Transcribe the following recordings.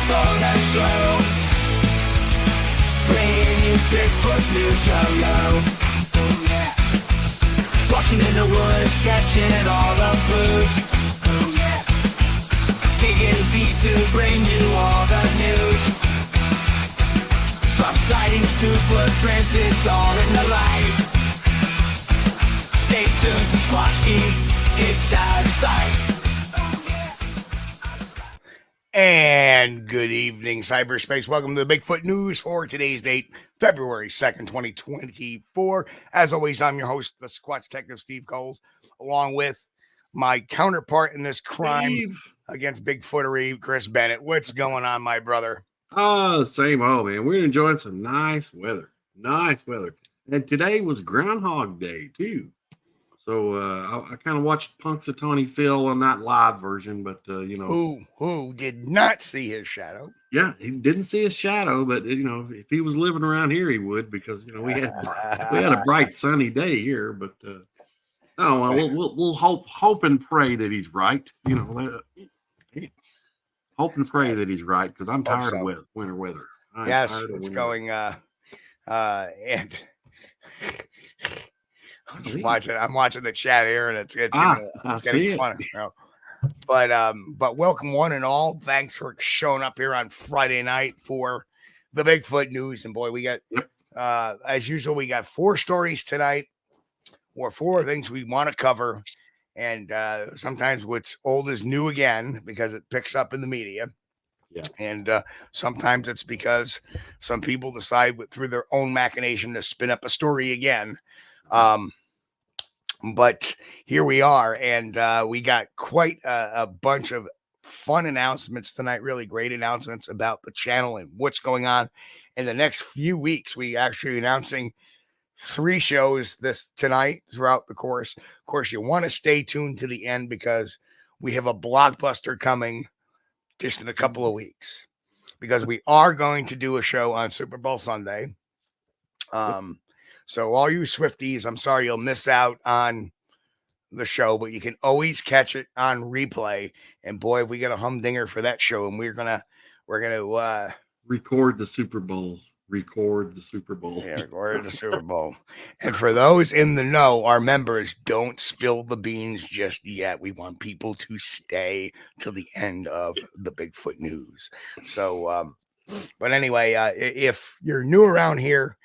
long and slow, bringing you Bigfoot news. Hello. Oh yeah. Squatching in the woods, catching all the clues. Oh yeah. Digging deep to bring you all the news. From sightings to footprints, it's all in the light. Stay tuned to Squatch-D, it's out of sight. And good evening, cyberspace. Welcome to the Bigfoot News for today's date, February 2nd, 2024. As always, I'm your host, the Squatch Detective, Steve Kulls, along with my counterpart in this crime against Bigfootery, Chris Bennett. What's going on, my brother? Oh, same old, man. We're enjoying some nice weather. Nice weather. And today was Groundhog Day, too. So I kind of watched Punxsutawney Phil on that live version, but you know, who did not see his shadow? Yeah, he didn't see his shadow, but you know, if he was living around here, he would, because you know we had a bright sunny day here. But we'll hope and pray that he's right. You know, hope and pray that he's right, because I'm tired of winter weather. Yes, it's going and. I'm watching the chat here, and it's getting funny. You know? But welcome one and all. Thanks for showing up here on Friday night for the Bigfoot News. And boy, we got as usual, we got 4 stories tonight, or 4 things we want to cover. And sometimes what's old is new again, because it picks up in the media. Yeah. And sometimes it's because some people decide through their own machination to spin up a story again. But here we are, and we got quite a bunch of fun announcements tonight, really great announcements about the channel and what's going on in the next few weeks. We actually announcing 3 shows tonight throughout the course. Of course, you want to stay tuned to the end, because we have a blockbuster coming just in a couple of weeks, because we are going to do a show on Super Bowl Sunday. So all you Swifties, I'm sorry you'll miss out on the show, but you can always catch it on replay. And boy, we got a humdinger for that show, and we're gonna record the Super Bowl. Record the Super Bowl. Yeah, record the Super Bowl. And for those in the know, our members, don't spill the beans just yet. We want people to stay till the end of the Bigfoot News. So, but anyway, if you're new around here,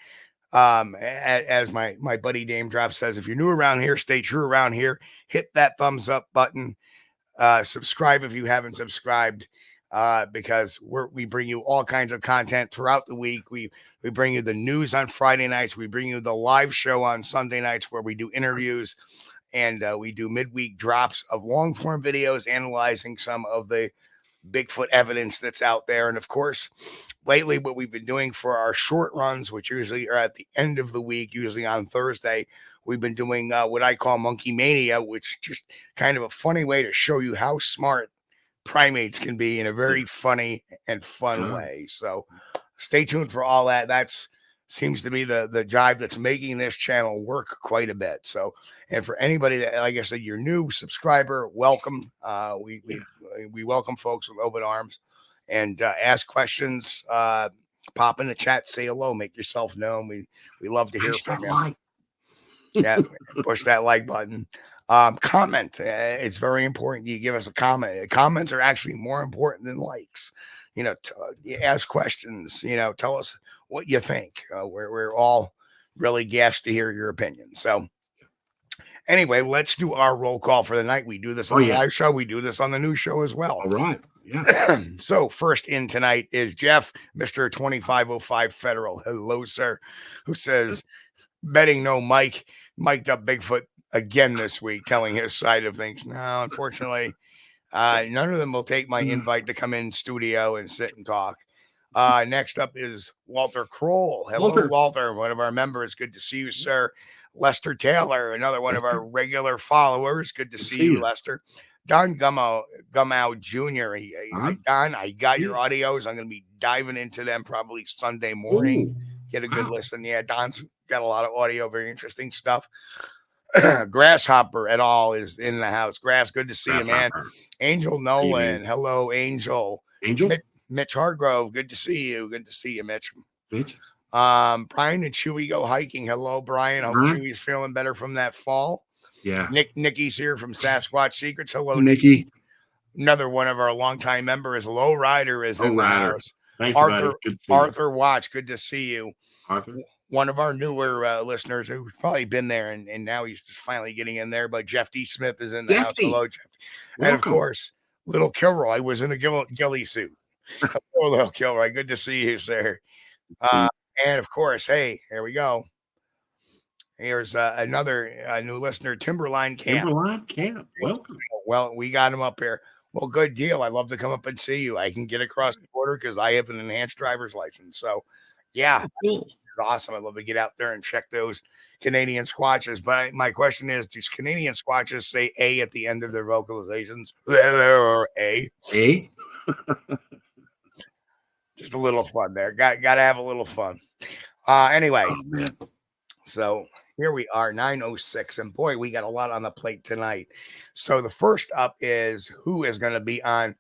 as my buddy Dame Drop says, if you're new around here, stay true around here, hit that thumbs up button, subscribe if you haven't subscribed, because we bring you all kinds of content throughout the week. We bring you the news on Friday nights. We bring you the live show on Sunday nights, where we do interviews, and we do midweek drops of long form videos analyzing some of the Bigfoot evidence that's out there. And of course, lately, what we've been doing for our short runs, which usually are at the end of the week, usually on Thursday, we've been doing what I call Monkey Mania, which is just kind of a funny way to show you how smart primates can be in a very funny and fun way. So stay tuned for all that. That's seems to be the jive that's making this channel work quite a bit. So, and for anybody that, like I said, you're new subscriber, welcome. We welcome folks with open arms, and ask questions, pop in the chat, say hello, make yourself known. We love to hear from you. Yeah, push that like button. Comment. It's very important you give us a comment. Comments are actually more important than likes. You know, ask questions. You know, tell us what you think. We're all really gassed to hear your opinion. So anyway, let's do our roll call for the night. We do this on the live show. We do this on the new show as well. All right. Yeah. So first in tonight is Jeff, Mr. 2505 Federal. Hello, sir. Who says, betting no Mike mic'd up Bigfoot again this week, telling his side of things. No, unfortunately, none of them will take my invite to come in studio and sit and talk. Next up is Walter Kroll. Hello, Walter, one of our members. Good to see you, sir. Lester Taylor, another one of our regular followers. Good to see you, Lester. Don Gumow Jr. Don, I got your audios. I'm going to be diving into them probably Sunday morning. Get a good listen. Yeah, Don's got a lot of audio, very interesting stuff. Grasshopper et al. Is in the house. Grass, good to see you, man. Angel Nolan. Hello, Angel. Mitch Hargrove, good to see you. Good to see you, Mitch. Mitch. Brian and Chewy go hiking. Hello, Brian. Hope Uh-huh. Chewy's feeling better from that fall. Yeah. Nikki's here from Sasquatch Secrets. Hello, Nikki. Nikki. Another one of our longtime members, Low Rider, is in the house. Thank you, buddy. Good to see Arthur Watch, good to see you. Arthur. One of our newer listeners who's probably been there and now he's just finally getting in there. But Jeff D. Smith is in the house. Hello, Jeff. And of course, Little Kilroy was in a ghillie suit. Hello, Little Kilroy. Good to see you, sir. And of course, hey, here we go. Here's another new listener, Timberline Camp. Timberline Camp. Welcome. Well, we got him up here. Well, good deal. I'd love to come up and see you. I can get across the border because I have an enhanced driver's license. So, yeah, cool. It's awesome. I'd love to get out there and check those Canadian Squatches. But my question is, do Canadian Squatches say A at the end of their vocalizations? Or A? A? Just a little fun there. Got to have a little fun. Anyway, so here we are, 9:06, and boy, we got a lot on the plate tonight. So the first up is who is going to be on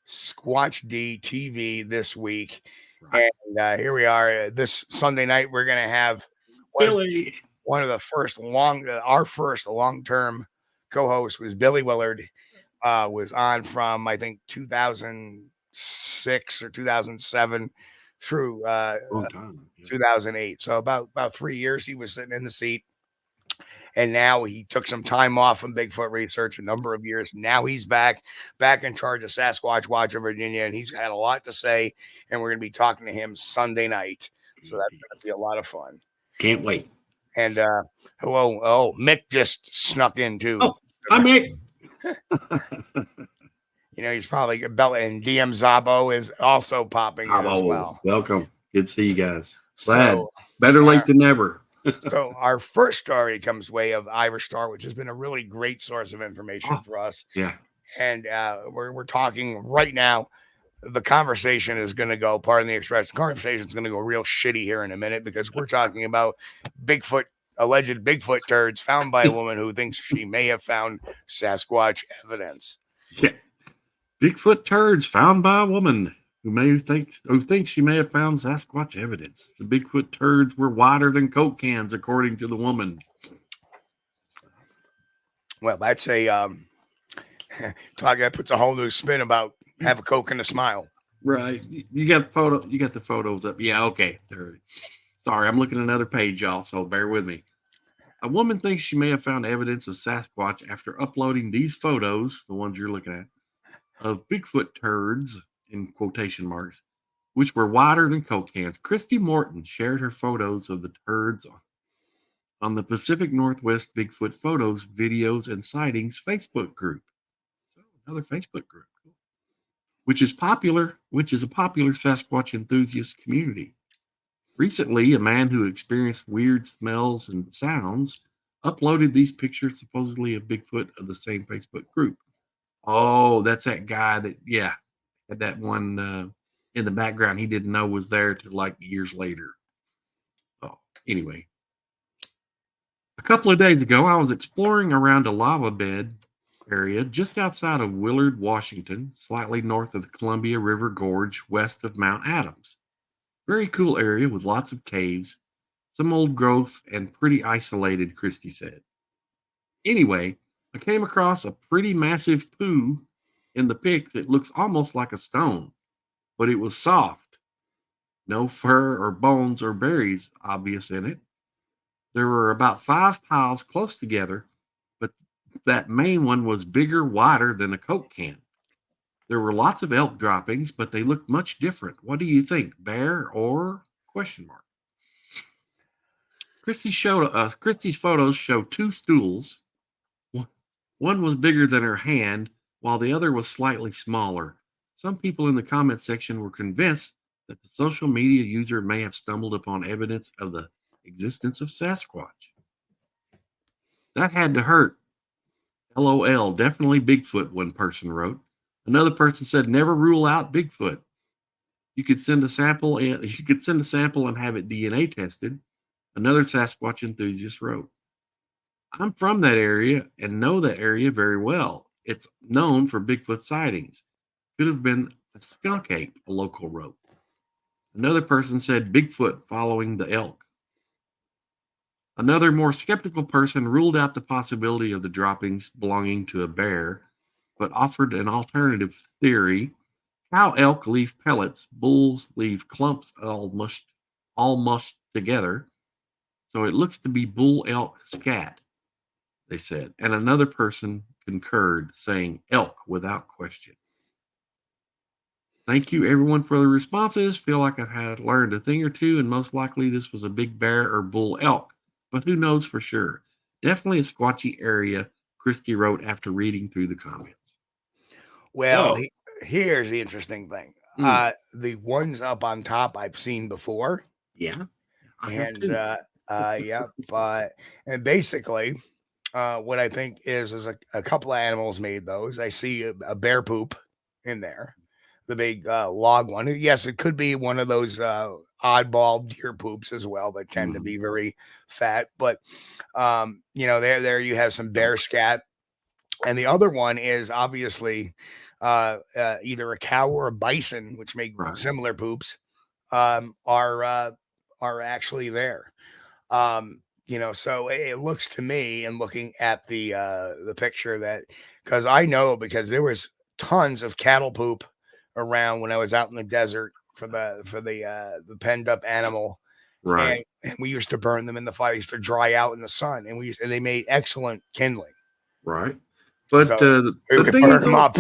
Squatch-D TV this week. Right. And here we are. This Sunday night, we're going to have one of the first our first long-term co-host was Billy Willard. Was on from, I think, 2006 or 2007 through 2008. So about 3 years he was sitting in the seat. And now he took some time off from Bigfoot research, a number of years. Now he's back in charge of Sasquatch Watch of Virginia, and he's had a lot to say. And we're going to be talking to him Sunday night. So that's going to be a lot of fun. Can't wait. And hello. Oh, Mick just snuck in too. Oh, hi, Mick. You know, he's probably Bella, and DM Zabo is also popping in as well. Welcome. Good to see you guys. Glad. So, better late than never. So our first story comes way of Irish Star, which has been a really great source of information for us. Yeah. And we're talking right now. The conversation is going to go, pardon the expression, the conversation is going to go real shitty here in a minute because we're talking about alleged Bigfoot turds found by a woman who thinks she may have found Sasquatch evidence. Yeah. Bigfoot turds found by a woman who thinks she may have found Sasquatch evidence. The Bigfoot turds were wider than Coke cans, according to the woman. Well, that's a talk that puts a whole new spin about have a Coke and a smile. Right. You got the photos up. Yeah, okay. Sorry, I'm looking at another page, y'all, so bear with me. A woman thinks she may have found evidence of Sasquatch after uploading these photos, the ones you're looking at, of Bigfoot turds, in quotation marks, which were wider than Coke cans. Christy Morton shared her photos of the turds on the Pacific Northwest Bigfoot Photos, Videos, and Sightings Facebook group. So another Facebook group, which is a popular Sasquatch enthusiast community. Recently, a man who experienced weird smells and sounds uploaded these pictures supposedly of Bigfoot of the same Facebook group. Oh, that's that guy that, had that one in the background he didn't know was there till like years later. So, anyway. A couple of days ago, I was exploring around a lava bed area just outside of Willard, Washington, slightly north of the Columbia River Gorge, west of Mount Adams. Very cool area with lots of caves, some old growth, and pretty isolated, Christy said. Anyway, I came across a pretty massive poo in the pics. It looks almost like a stone, but it was soft. No fur or bones or berries obvious in it. There were about 5 piles close together, but that main one was bigger, wider than a Coke can. There were lots of elk droppings, but they looked much different. What do you think, bear or ? Christy's photos show 2 stools. One was bigger than her hand, while the other was slightly smaller. Some people in the comment section were convinced that the social media user may have stumbled upon evidence of the existence of Sasquatch. That had to hurt. LOL, definitely Bigfoot, one person wrote. Another person said, never rule out Bigfoot. You could send a sample and have it DNA tested. Another Sasquatch enthusiast wrote. I'm from that area and know that area very well. It's known for Bigfoot sightings. Could have been a skunk ape, a local wrote. Another person said Bigfoot following the elk. Another more skeptical person ruled out the possibility of the droppings belonging to a bear, but offered an alternative theory. Cow elk leave pellets, bulls leave clumps all mushed together. So it looks to be bull elk scat, they said. And another person concurred, saying elk without question. Thank you, everyone, for the responses. Feel like I've had learned a thing or two, and most likely this was a big bear or bull elk, but who knows for sure? Definitely a squatchy area, Christy wrote after reading through the comments. Well, So, here's the interesting thing. The ones up on top I've seen before. yeah, I have And too. and basically, what I think is a couple of animals made those. I see a bear poop in there, the big log one. Yes, it could be one of those oddball deer poops as well that tend to be very fat. But there you have some bear scat, and the other one is obviously either a cow or a bison, which make similar poops, are actually there. So it looks to me, and looking at the picture, that because I know, because there was tons of cattle poop around when I was out in the desert for the penned up animal, Right. and we used to burn them in the fire. They used to dry out in the sun, and they made excellent kindling. Right. But So we the could thing burn is, them up.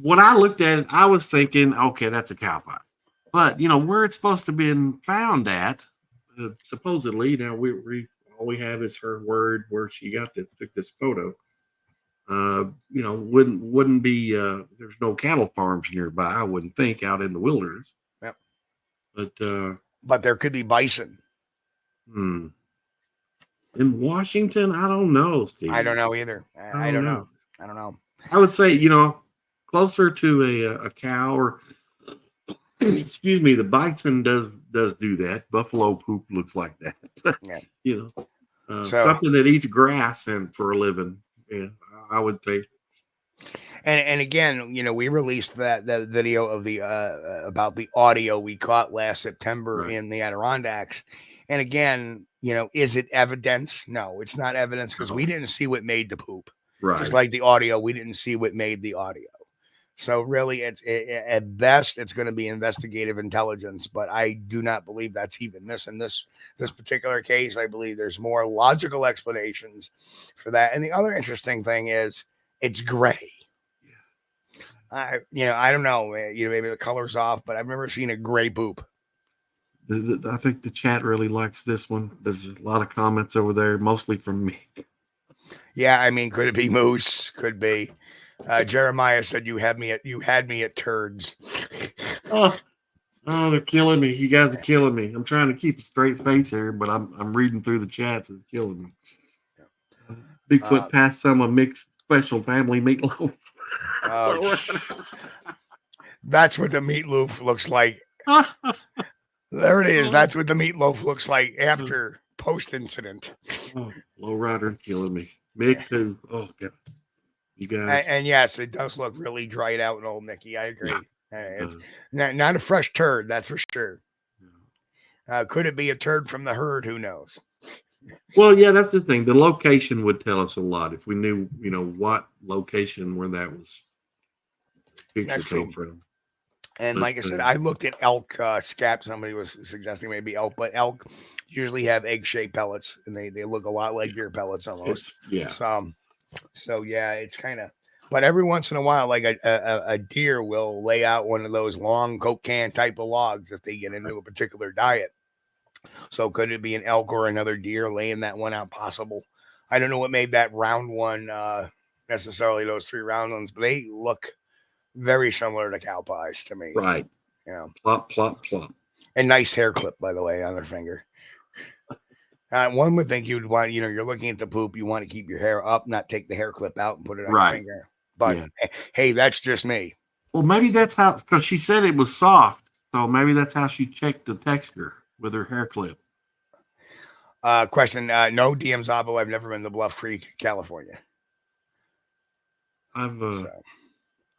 when I looked at it, I was thinking, okay, that's a cow pie. But where it's supposed to be found at, supposedly, now all we have is her word where she took this photo. Wouldn't be there's no cattle farms nearby, I wouldn't think, out in the wilderness. Yep. But there could be bison. In Washington, I don't know, Steve. I don't know either. I don't know. I don't know. I would say, closer to a cow, or excuse me, the bison does do that. Buffalo poop looks like that. Yeah. Something that eats grass and for a living. Yeah, I would think. And again, we released that video of the about the audio we caught last September in the Adirondacks. And again, is it evidence? No, it's not evidence, because we didn't see what made the poop. Right. Just like the audio, we didn't see what made the audio. So really, at best, it's going to be investigative intelligence. But I do not believe that's even this. In this particular case, I believe there's more logical explanations for that. And the other interesting thing is it's gray. I don't know. Maybe the color's off, but I've never seen a gray poop. I think the chat really likes this one. There's a lot of comments over there, mostly from me. Yeah, I mean, could it be moose? Could be. Jeremiah said you had me at turds. Oh, they're killing me. You guys are killing me. I'm trying to keep a straight face here, but I'm reading through the chats. It's killing me. Bigfoot passed some of mixed special family meatloaf. That's what the meatloaf looks like. There it is. That's what the meatloaf looks like after post-incident. Lowrider killing me. Mick too. Oh God. You guys. And yes, it does look really dried out and old, Mickey. I agree. It's not a fresh turd, that's for sure. Could it be a turd from the herd? Who knows? Well, yeah, that's the thing. The location would tell us a lot if we knew, what location where that was picture came from. And like I said, I looked at elk scat. Somebody was suggesting maybe elk, but elk usually have egg-shaped pellets, and they look a lot like deer pellets almost. So yeah, it's kind of. But every once in a while, like a deer will lay out one of those long Coke can type of logs if they get into a particular diet. So could it be an elk or another deer laying that one out? Possible. I don't know what made that round one necessarily, those three round ones, but they look very similar to cow pies to me. Right. Plop, plop, plop. And nice hair clip, by the way, on their finger. One would think you'd want, you're looking at the poop, you want to keep your hair up, not take the hair clip out and put it on your finger. But hey, that's just me. Well, maybe that's how, because she said it was soft. So maybe that's how she checked the texture with her hair clip. Question. No, DM Zabo. I've never been to Bluff Creek, California.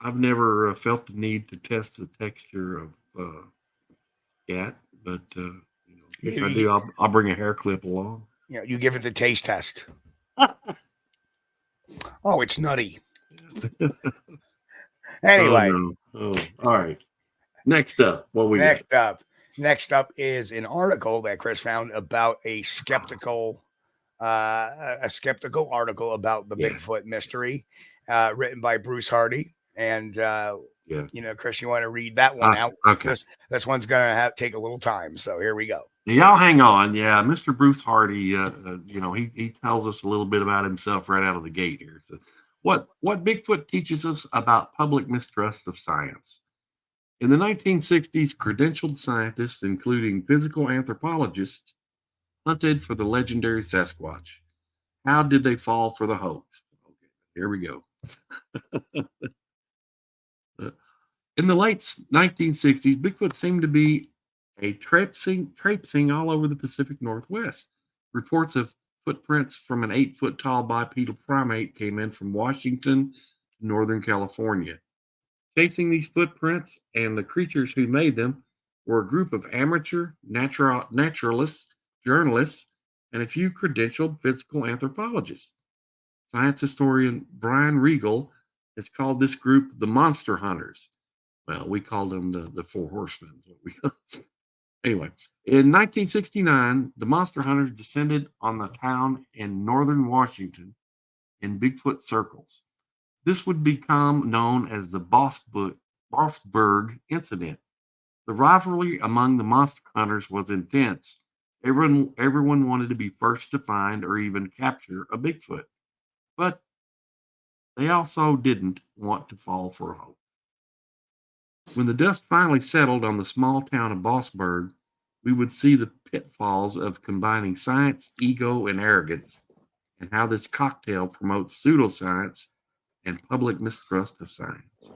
I've never felt the need to test the texture of scat, but if I do, I'll bring a hair clip along. You give it the taste test. Oh, it's nutty. Anyway. Oh, no. All right. Next up, what we got? Next up is an article that Chris found about a skeptical article about the Bigfoot mystery, written by Bruce Hardy. And Chris, you want to read that one out? Okay. This one's gonna take a little time, so here we go. Y'all hang on. Yeah, Mr. Bruce Hardy, he tells us a little bit about himself right out of the gate here. So what Bigfoot teaches us about public mistrust of science. In the 1960s, credentialed scientists, including physical anthropologists, hunted for the legendary Sasquatch. How did they fall for the hoax? Okay, here we go. In the late 1960s, Bigfoot seemed to be traipsing all over the Pacific Northwest. Reports of footprints from an 8-foot tall bipedal primate came in from Washington to Northern California. Chasing these footprints and the creatures who made them were a group of amateur naturalists, journalists, and a few credentialed physical anthropologists. Science historian Brian Regal has called this group the Monster Hunters. Well, we called them the Four Horsemen. Anyway, in 1969, the Monster Hunters descended on the town in northern Washington in Bigfoot circles. This would become known as the Bossburg incident. The rivalry among the monster hunters was intense. Everyone wanted to be first to find or even capture a Bigfoot. But they also didn't want to fall for a hoax. When the dust finally settled on the small town of Bossburg, we would see the pitfalls of combining science, ego, and arrogance, and how this cocktail promotes pseudoscience and public mistrust of science.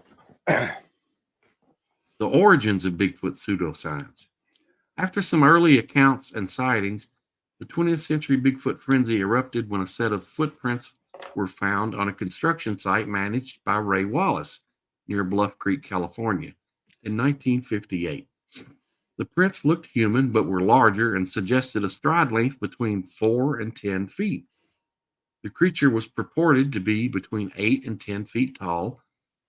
The origins of Bigfoot pseudoscience. After some early accounts and sightings, the 20th century Bigfoot frenzy erupted when a set of footprints were found on a construction site managed by Ray Wallace near Bluff Creek, California, in 1958. The prints looked human but were larger and suggested a stride length between 4 and 10 feet. The creature was purported to be between 8 and 10 feet tall,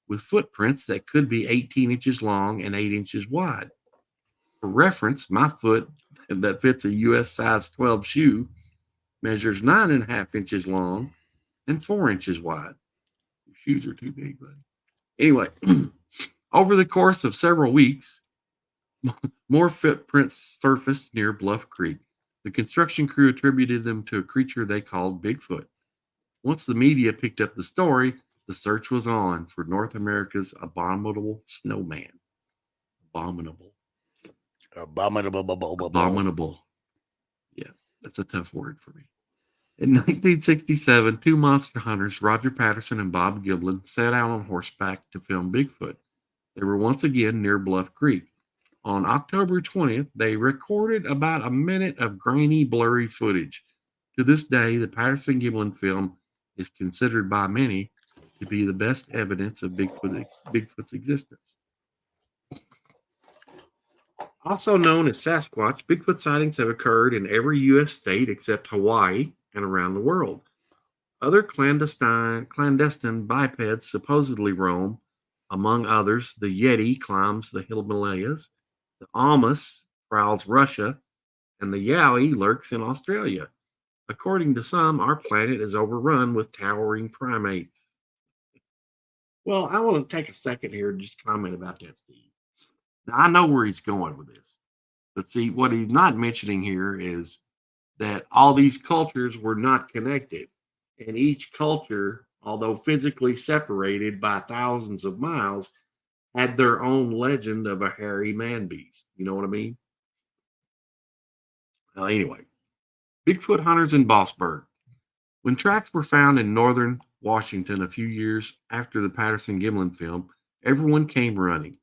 with footprints that could be 18 inches long and 8 inches wide. For reference, my foot that fits a U.S. size 12 shoe measures 9.5 inches long and 4 inches wide. Your shoes are too big, buddy. Anyway, over the course of several weeks, more footprints surfaced near Bluff Creek. The construction crew attributed them to a creature they called Bigfoot. Once the media picked up the story, the search was on for North America's abominable snowman. Abominable. Yeah, that's a tough word for me. In 1967, two monster hunters, Roger Patterson and Bob Giblin, set out on horseback to film Bigfoot. They were once again near Bluff Creek. On October 20th, they recorded about a minute of grainy, blurry footage. To this day, the Patterson-Giblin film is considered by many to be the best evidence of Bigfoot's existence. Also known as Sasquatch, Bigfoot sightings have occurred in every U.S. state except Hawaii and around the world. Other clandestine bipeds supposedly roam. Among others, the Yeti climbs the Himalayas, the Almas prowls Russia, and the Yowie lurks in Australia. According to some, our planet is overrun with towering primates. Well, I want to take a second here and just comment about that, Steve. Now, I know where he's going with this. But see, what he's not mentioning here is that all these cultures were not connected. And each culture, although physically separated by thousands of miles, had their own legend of a hairy man beast. You know what I mean? Well, anyway, Bigfoot hunters in Bossburg. When tracks were found in northern Washington a few years after the Patterson-Giblin film, everyone came running.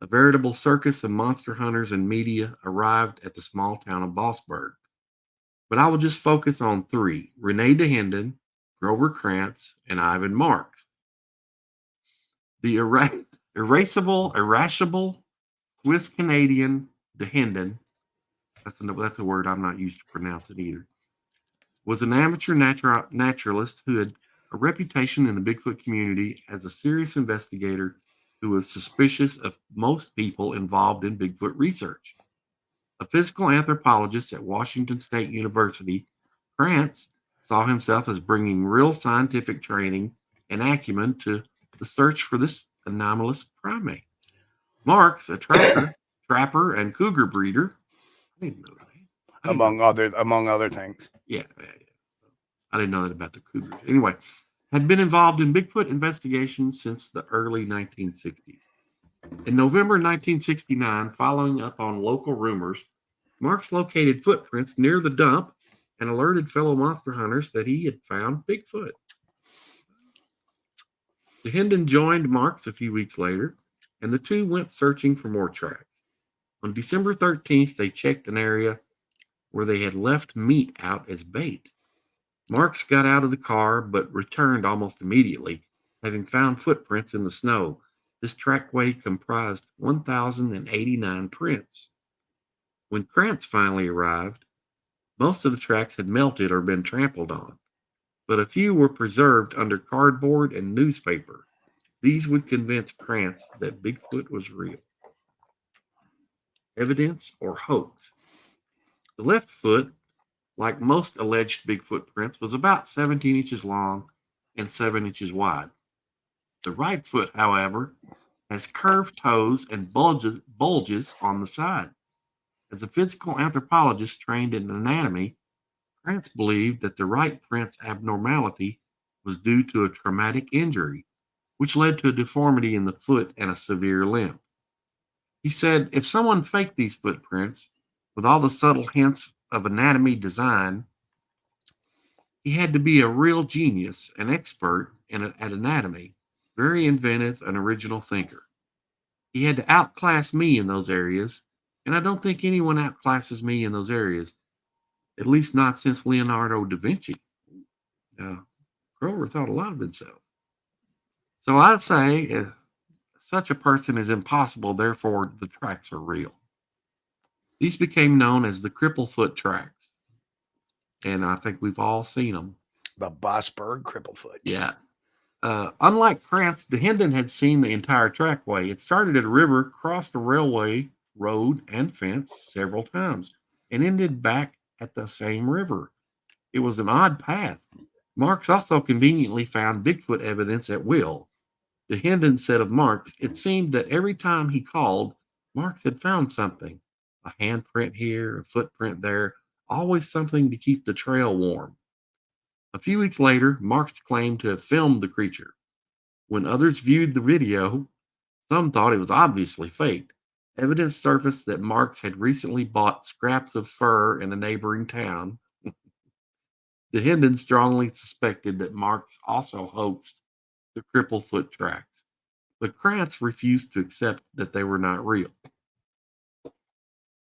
A veritable circus of monster hunters and media arrived at the small town of Bossburg. But I will just focus on three: Renee Dahinden, Grover Krantz, and Ivan Marks. The irascible Swiss Canadian Dahinden, that's a word I'm not used to pronouncing either, was an amateur naturalist who had a reputation in the Bigfoot community as a serious investigator who was suspicious of most people involved in Bigfoot research. A physical anthropologist at Washington State University, Krantz saw himself as bringing real scientific training and acumen to the search for this anomalous primate. Marks, a trapper, and cougar breeder, I didn't know that. Among other things. Yeah. I didn't know that about the cougars. Anyway, had been involved in Bigfoot investigations since the early 1960s. In November 1969, following up on local rumors, Marks located footprints near the dump and alerted fellow monster hunters that he had found Bigfoot. Dahinden joined Marks a few weeks later, and the two went searching for more tracks. On December 13th, they checked an area where they had left meat out as bait. Marks got out of the car but returned almost immediately, having found footprints in the snow. This trackway comprised 1,089 prints. When Krantz finally arrived, most of the tracks had melted or been trampled on, but a few were preserved under cardboard and newspaper. These would convince Krantz that Bigfoot was real. Evidence or hoax? The left foot, like most alleged Bigfoot prints, was about 17 inches long and 7 inches wide. The right foot, however, has curved toes and bulges on the side. As a physical anthropologist trained in anatomy, Krantz believed that the right print's abnormality was due to a traumatic injury, which led to a deformity in the foot and a severe limp. He said if someone faked these footprints with all the subtle hints of anatomy design, he had to be a real genius, an expert at anatomy, very inventive, an original thinker. He had to outclass me in those areas, and I don't think anyone outclasses me in those areas, at least not since Leonardo da Vinci. Grover thought a lot of himself. So I'd say such a person is impossible, therefore the tracks are real. These became known as the Cripplefoot tracks, and I think we've all seen them. The Bossburg Cripplefoot. Yeah. Unlike Krantz, Dahinden had seen the entire trackway. It started at a river, crossed a railway, road, and fence several times, and ended back at the same river. It was an odd path. Marks also conveniently found Bigfoot evidence at will. Dahinden said of Marks, it seemed that every time he called, Marks had found something. A handprint here, a footprint there, always something to keep the trail warm. A few weeks later, Marks claimed to have filmed the creature. When others viewed the video, some thought it was obviously faked. Evidence surfaced that Marks had recently bought scraps of fur in a neighboring town. Dahinden strongly suspected that Marks also hoaxed the Cripplefoot tracks, but Krantz refused to accept that they were not real.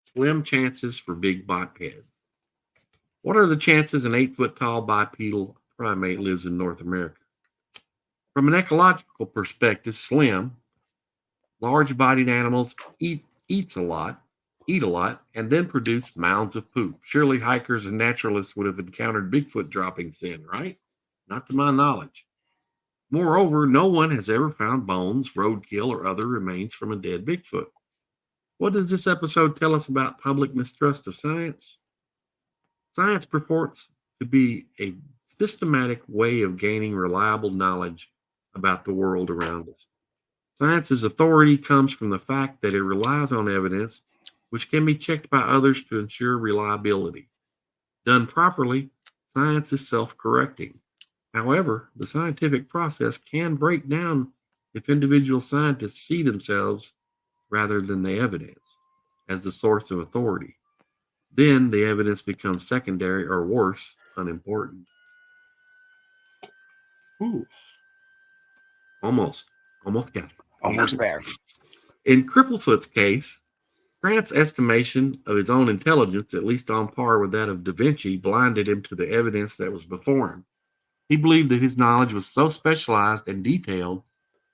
Slim chances for big biped. What are the chances an 8-foot-tall bipedal primate lives in North America? From an ecological perspective, slim. Large-bodied animals eat a lot, and then produce mounds of poop. Surely hikers and naturalists would have encountered Bigfoot droppings then, right? Not to my knowledge. Moreover, no one has ever found bones, roadkill, or other remains from a dead Bigfoot. What does this episode tell us about public mistrust of science? Science purports to be a systematic way of gaining reliable knowledge about the world around us. Science's authority comes from the fact that it relies on evidence which can be checked by others to ensure reliability. Done properly, science is self-correcting. However, the scientific process can break down if individual scientists see themselves rather than the evidence as the source of authority. Then the evidence becomes secondary or worse, unimportant. Ooh. Almost got it. Almost there. In Cripplefoot's case, Grant's estimation of his own intelligence, at least on par with that of Da Vinci, blinded him to the evidence that was before him. He believed that his knowledge was so specialized and detailed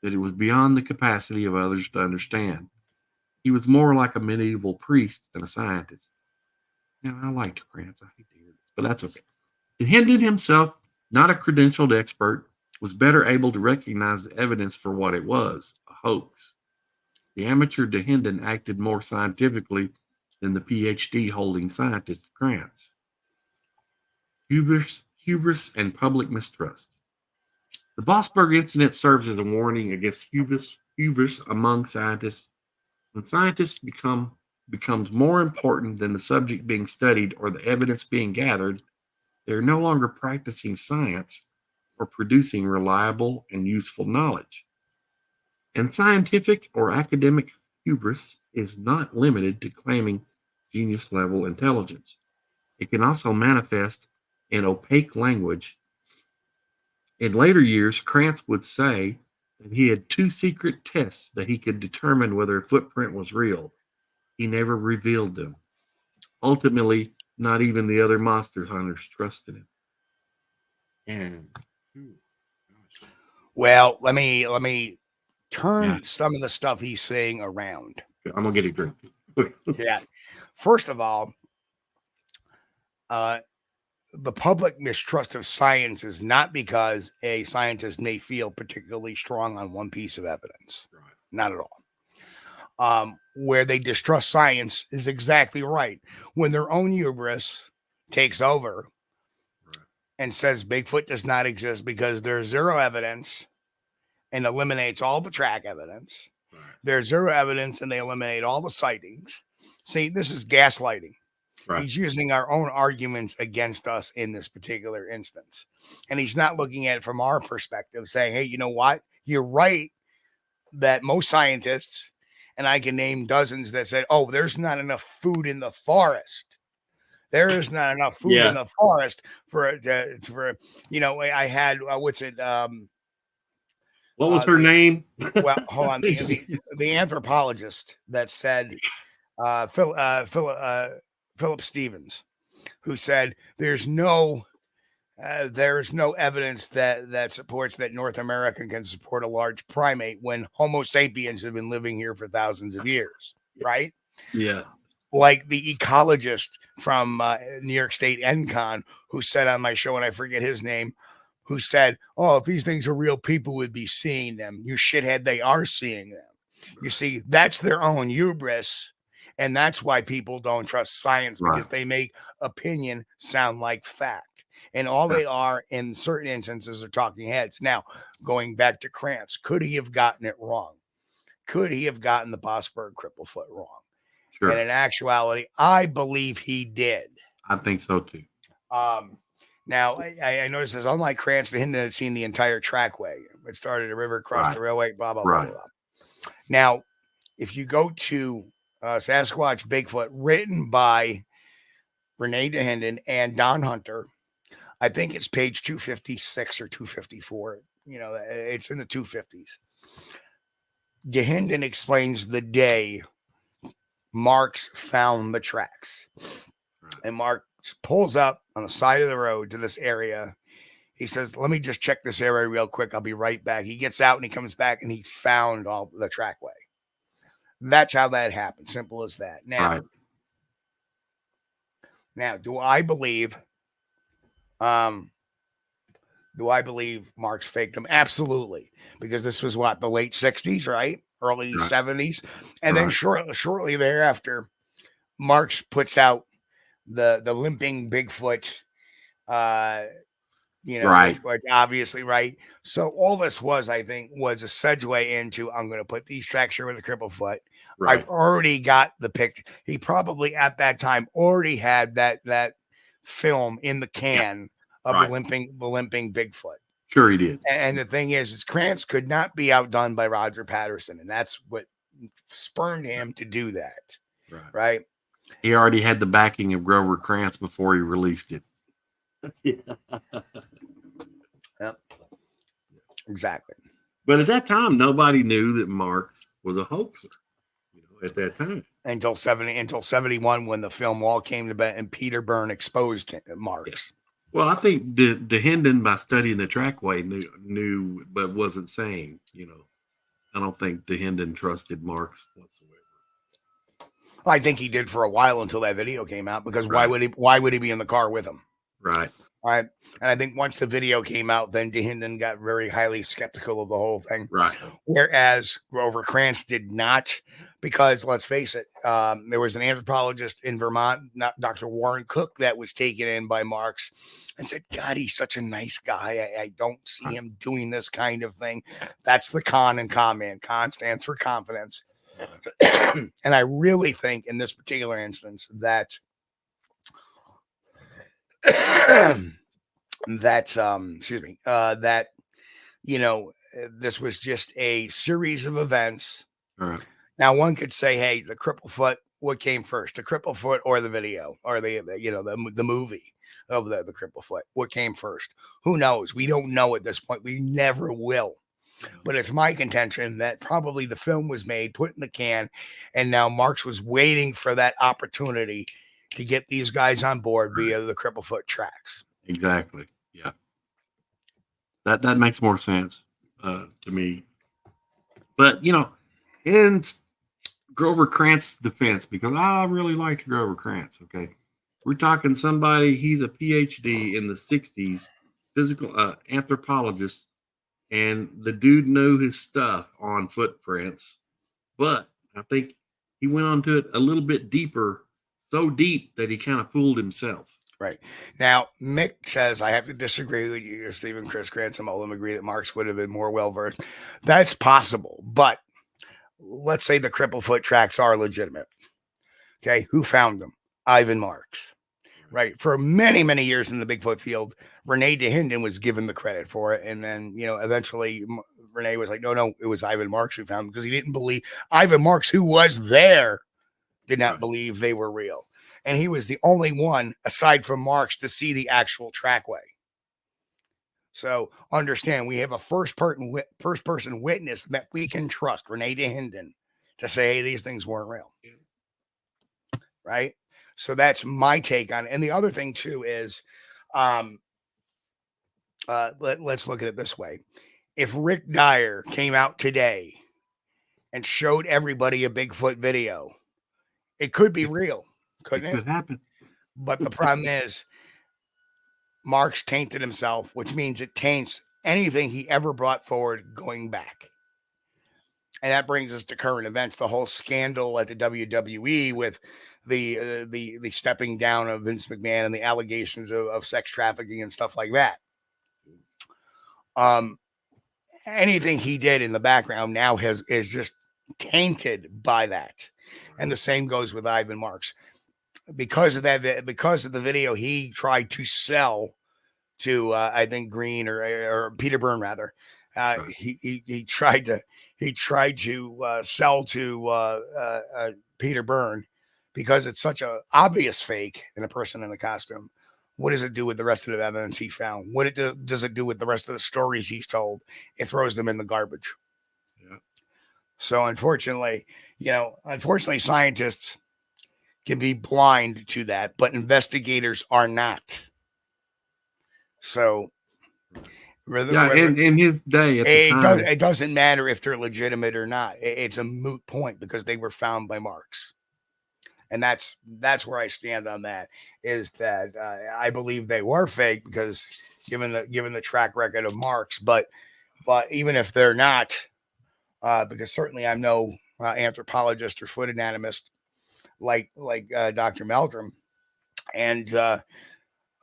that it was beyond the capacity of others to understand. He was more like a medieval priest than a scientist. Now, I liked Krantz. I hate to hear this, but that's okay. Dahinden himself, not a credentialed expert, was better able to recognize the evidence for what it was, a hoax. The amateur Dahinden acted more scientifically than the PhD-holding scientist Krantz. Hubris and public mistrust. The Bossburg incident serves as a warning against hubris among scientists. When scientists becomes more important than the subject being studied or the evidence being gathered, they are no longer practicing science or producing reliable and useful knowledge. And scientific or academic hubris is not limited to claiming genius-level intelligence. It can also manifest in opaque language. In later years, Krantz would say that he had 2 secret tests that he could determine whether a footprint was real. He never revealed them. Ultimately, not even the other monster hunters trusted him. And Well, let me turn some of the stuff he's saying around. I'm gonna get a drink. Yeah. First of all, the public mistrust of science is not because a scientist may feel particularly strong on one piece of evidence. Right. Not at all. Where they distrust science is exactly right. When their own hubris takes over and says Bigfoot does not exist because there's zero evidence and eliminates all the track evidence. Right. There's zero evidence and they eliminate all the sightings. See, this is gaslighting. Right. He's using our own arguments against us in this particular instance. And he's not looking at it from our perspective, saying, hey, you know what? You're right that most scientists, and I can name dozens that said, oh, there's not enough food in the forest. There is not enough food in the forest for you know, I had, what's it? What was her name? Well, hold on. The anthropologist that said, Philip Stevens, who said there's no evidence that supports that North America can support a large primate when Homo sapiens have been living here for thousands of years, right? Yeah. Like the ecologist from New York State NCON, who said on my show, and I forget his name, who said, oh, if these things are real, people would be seeing them. You shithead, they are seeing them. You see, that's their own hubris. And that's why people don't trust science, because they make opinion sound like fact. And all they are in certain instances are talking heads. Now, going back to Krantz, could he have gotten it wrong? Could he have gotten the Bossburg Cripplefoot wrong? Sure. And in actuality, I believe he did. I think so too. Now, I noticed this, unlike Krantz, Dahinden had seen the entire trackway. It started a river, crossed the railway, blah, blah, blah, blah, blah. Now, if you go to Sasquatch Bigfoot, written by Renee Dahinden and Don Hunter, I think it's page 256 or 254. You know, it's in the 250s. Dahinden explains the day Marks found the tracks. And Marks pulls up on the side of the road to this area. He says, let me just check this area real quick. I'll be right back. He gets out and he comes back and he found all the trackway. That's how that happened. Simple as that. Now, do I believe Marks faked them? Absolutely. Because this was what, the late 60s, right? Early 70s. And then shortly thereafter, Marks puts out the limping Bigfoot, which obviously, right? So all this was, I think, was a segue into, I'm going to put these tracks here with the Cripplefoot. I've already got the picture. He probably at that time already had that film in the can of the limping Bigfoot. Sure, he did. And the thing is Krantz could not be outdone by Roger Patterson, and that's what spurred him to do that. Right? He already had the backing of Grover Krantz before he released it. Yep. Exactly. But at that time, nobody knew that Marks was a hoaxer. At that time, until 71, when the film all came to bed and Peter Byrne exposed Marks. Well, I think Dahinden, by studying the trackway, knew, but wasn't saying, I don't think Dahinden trusted Marks whatsoever. I think he did for a while until that video came out, because Right. why would he be in the car with him? Right. Right. And I think once the video came out, then Dahinden got very highly skeptical of the whole thing. Right. Whereas Grover Krantz did not, because let's face it, there was an anthropologist in Vermont, not Dr. Warren Cook, that was taken in by Marks and said, God, he's such a nice guy. I don't see him doing this kind of thing. That's the con in comment. Con stands for confidence. And I really think in this particular instance that that this was just a series of events. All right. Now one could say, hey, the Cripplefoot, what came first, the Cripplefoot or the video, or the movie of the Cripplefoot? What came first? Who knows? We don't know at this point. We never will. But it's my contention that probably the film was made, put in the can, and now Marks was waiting for that opportunity to get these guys on board via the Cripplefoot tracks. Exactly. Yeah. That makes more sense to me. But in Grover Krantz's defense, because I really liked Grover Krantz. Okay, we're talking somebody. He's a PhD in the '60s, physical anthropologist, and the dude knew his stuff on footprints. But I think he went on to it a little bit deeper, so deep that he kind of fooled himself. Right. Now, Mick says, I have to disagree with you, Stephen, Chris, Grant, some of them agree that Marks would have been more well-versed. That's possible, but let's say the Cripplefoot tracks are legitimate. Okay, who found them? Ivan Marks. Right. For many, many years in the Bigfoot field, Renee Dahinden was given the credit for it. And then, eventually Renee was like, no, it was Ivan Marks who found them, because he didn't believe Ivan Marks, who was there, did not believe they were real. And he was the only one, aside from Marks, to see the actual trackway. So understand, we have a first-person witness that we can trust, Renee Dahinden, to say, hey, these things weren't real. Right? So that's my take on it. And the other thing, too, is let's look at it this way. If Rick Dyer came out today and showed everybody a Bigfoot video, it could be real. Couldn't it? Could happen. But the problem is Marks tainted himself, which means it taints anything he ever brought forward going back. And that brings us to current events, the whole scandal at the WWE with the stepping down of Vince McMahon and the allegations of sex trafficking and stuff like that. Anything he did in the background now is just tainted by that. And the same goes with Ivan Marks. Because of that, because of the video he tried to sell to, I think Green or Peter Byrne rather, he tried to sell to Peter Byrne, because it's such a obvious fake in a person in a costume. What does it do with the rest of the evidence he found? What does it do with the rest of the stories he's told? It throws them in the garbage. Yeah. So unfortunately, scientists can be blind to that, but investigators are not. So, in his day, at the time, it doesn't matter if they're legitimate or not. It's a moot point, because they were found by Marks, and that's where I stand on that. Is that I believe they were fake, because given the track record of Marks, but even if they're not, because certainly I'm no anthropologist or foot anatomist like Dr. Meldrum, and we'll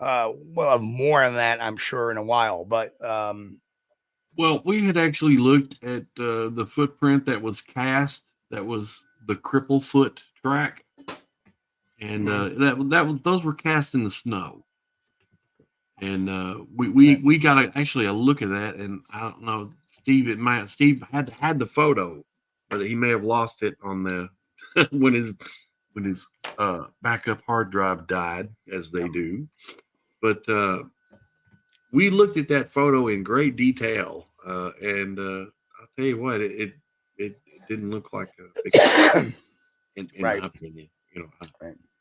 have more on that, I'm sure, in a while. But well, we had actually looked at the footprint that was cast. That was the Cripplefoot track, and those were cast in the snow. And we got actually a look at that, and I don't know, Steve had the photo, but he may have lost it on the when his backup hard drive died, as they do. But we looked at that photo in great detail, and I'll tell you what, it didn't look like a picture, in my opinion.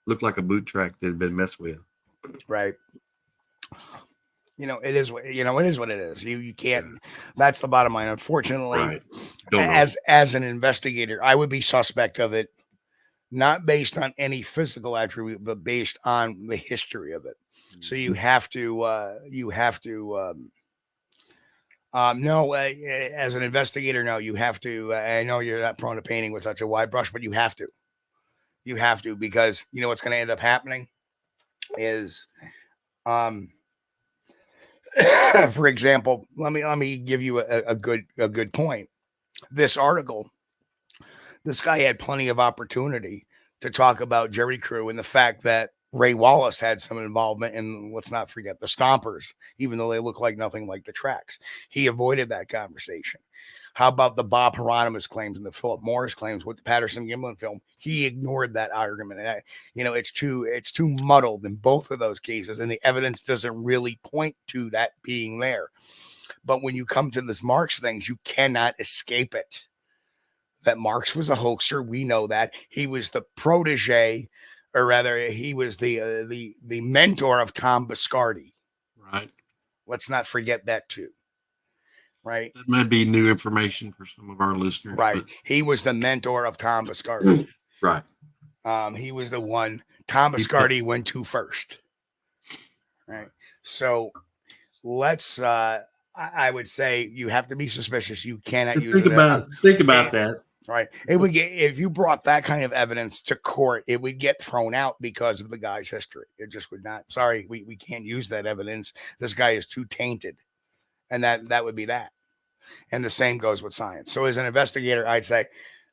Looked like a boot track that had been messed with. Right. it is what it is what it is. You can't. That's the bottom line. Unfortunately, Right. Don't know. as an investigator, I would be suspect of it, not based on any physical attribute, but based on the history of it. So you have to no, as an investigator, no, you have to. I know you're not prone to painting with such a wide brush, but you have to. You have to, because you know what's going to end up happening is, for example, let me give you a good point. This article, this guy had plenty of opportunity to talk about Jerry Crew and the fact that Ray Wallace had some involvement in, let's not forget, the Stompers, even though they look like nothing like the tracks. He avoided that conversation. How about the Bob Hieronymus claims and the Philip Morris claims with the Patterson Gimlin film? He ignored that argument. And it's too muddled in both of those cases, and the evidence doesn't really point to that being there. But when you come to this Marks things, you cannot escape it. That Marks was a hoaxer. We know that. He was the protege, or rather, he was the mentor of Tom Biscardi. Right. Let's not forget that too. Right. That might be new information for some of our listeners. Right. He was the mentor of Tom Biscardi. Right. He was the one Tom Biscardi went to first. Right. So let's, I would say you have to be suspicious. You cannot use think about that. Right. It would get, if you brought that kind of evidence to court, it would get thrown out because of the guy's history. It just would not. Sorry, we can't use that evidence. This guy is too tainted. And that would be that. And the same goes with science. So as an investigator, I'd say,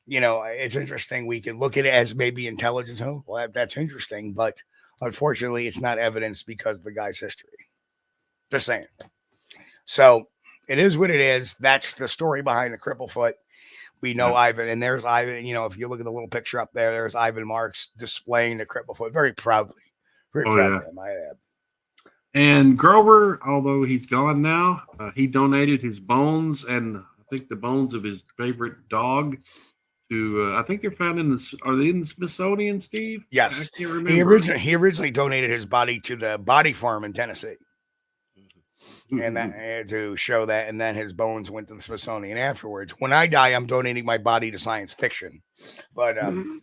it's interesting. We can look at it as maybe intelligence. Oh, well, that's interesting. But unfortunately, it's not evidence because of the guy's history. Just saying. So it is what it is. That's the story behind the Cripplefoot. We know Ivan, and there's Ivan. If you look at the little picture up there, there's Ivan Marks displaying the Cripplefoot very proudly. Very proudly, I might add. And Grover, although he's gone now, he donated his bones and I think the bones of his favorite dog to, I think they're found are they in the Smithsonian, Steve? Yes. I can't remember. He originally donated his body to the Body Farm in Tennessee. And that to show that, and then his bones went to the Smithsonian afterwards. When I die, I'm donating my body to science fiction. But anyway.